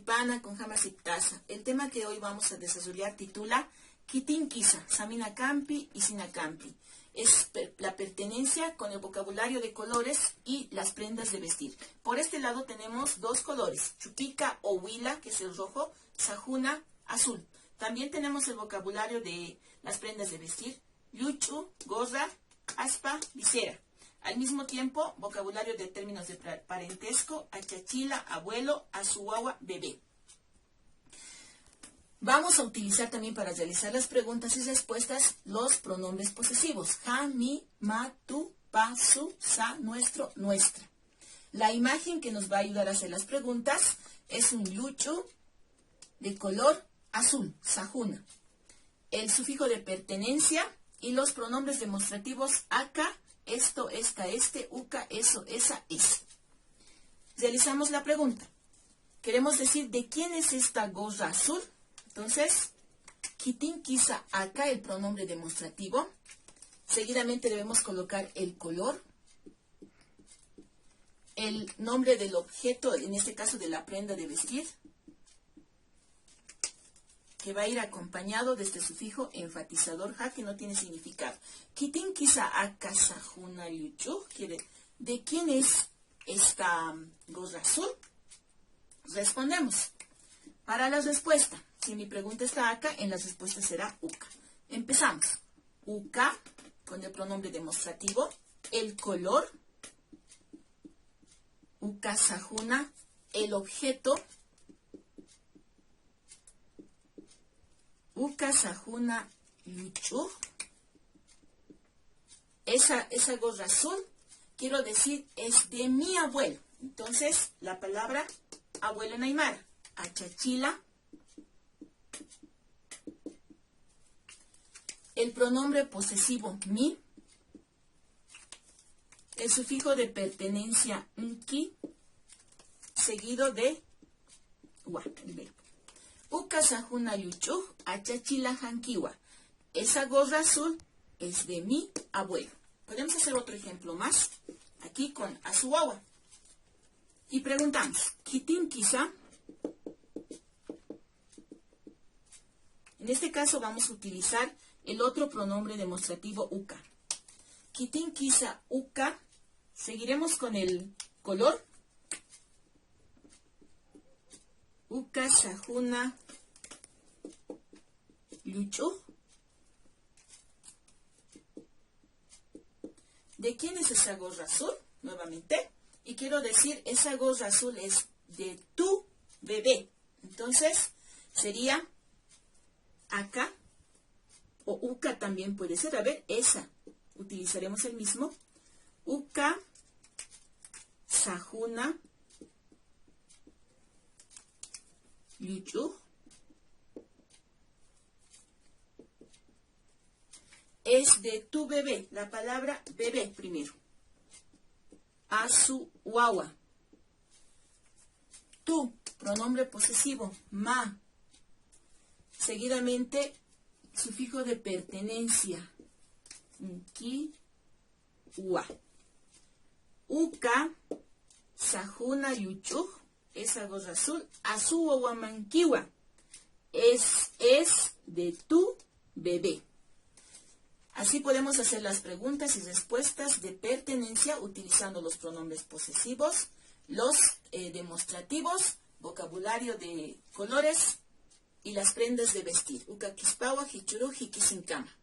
Ipana con Hamasiptasa. El tema que hoy vamos a desarrollar titula Kitin Kisa, Samina Campi y Sinacampi. Es la pertenencia con el vocabulario de colores y las prendas de vestir. Por este lado tenemos dos colores, Chupica o Huila, que es el rojo, Sajuna, azul. También tenemos el vocabulario de las prendas de vestir, Yuchu, gorra, aspa, visera. Al mismo tiempo, vocabulario de términos de parentesco, achachila, abuelo, azuagua, bebé. Vamos a utilizar también para realizar las preguntas y respuestas los pronombres posesivos. Ja, mi, ma, tu, pa, su, sa, nuestro, nuestra. La imagen que nos va a ayudar a hacer las preguntas es un yuchu de color azul, sajuna. El sufijo de pertenencia y los pronombres demostrativos acá, esto, esta, este, uca, eso, esa, es. Realizamos la pregunta. Queremos decir de quién es esta gorra azul. Entonces, kitin kisa, acá el pronombre demostrativo. Seguidamente debemos colocar el color, el nombre del objeto, en este caso de la prenda de vestir, que va a ir acompañado de este sufijo enfatizador ja, que no tiene significado. Kitin kisa acá sajuna yuchu, ¿de quién es esta gorra azul? Respondemos. Para la respuesta, si mi pregunta está acá, en la respuesta será uca. Empezamos. Uca, con el pronombre demostrativo, el color, uca sajuna, el objeto, uca sajuna yuchu, esa gorra azul, quiero decir, es de mi abuelo. Entonces, la palabra abuelo en aymara, achachila. El pronombre posesivo mi, el sufijo de pertenencia nki, seguido de wa, el verbo. Uka sajuna yuchu, achachila hankiwa. Esa gorra azul es de mi abuelo. Podemos hacer otro ejemplo más, aquí con azuagua. Y preguntamos, kitin kisa. En este caso vamos a utilizar el otro pronombre demostrativo uka. Kitin kisa uka. Seguiremos con el color. Uka sajuna yuchu. ¿De quién es esa gorra azul? Nuevamente. Y quiero decir, esa gorra azul es de tu bebé. Entonces, sería acá. O uka también puede ser. A ver, esa. Utilizaremos el mismo. Uka sajuna yuchu. Es de tu bebé. La palabra bebé primero. Azuagua. Tu, pronombre posesivo. Ma. Seguidamente, sufijo de pertenencia. Nki, wa. Uka, sajuna yuchu, esa gorra azul, azuagua mankiwa. Es de tu bebé. Así podemos hacer las preguntas y respuestas de pertenencia utilizando los pronombres posesivos, los demostrativos, vocabulario de colores y las prendas de vestir. Uka kispawa, hichuru, hikisinkama.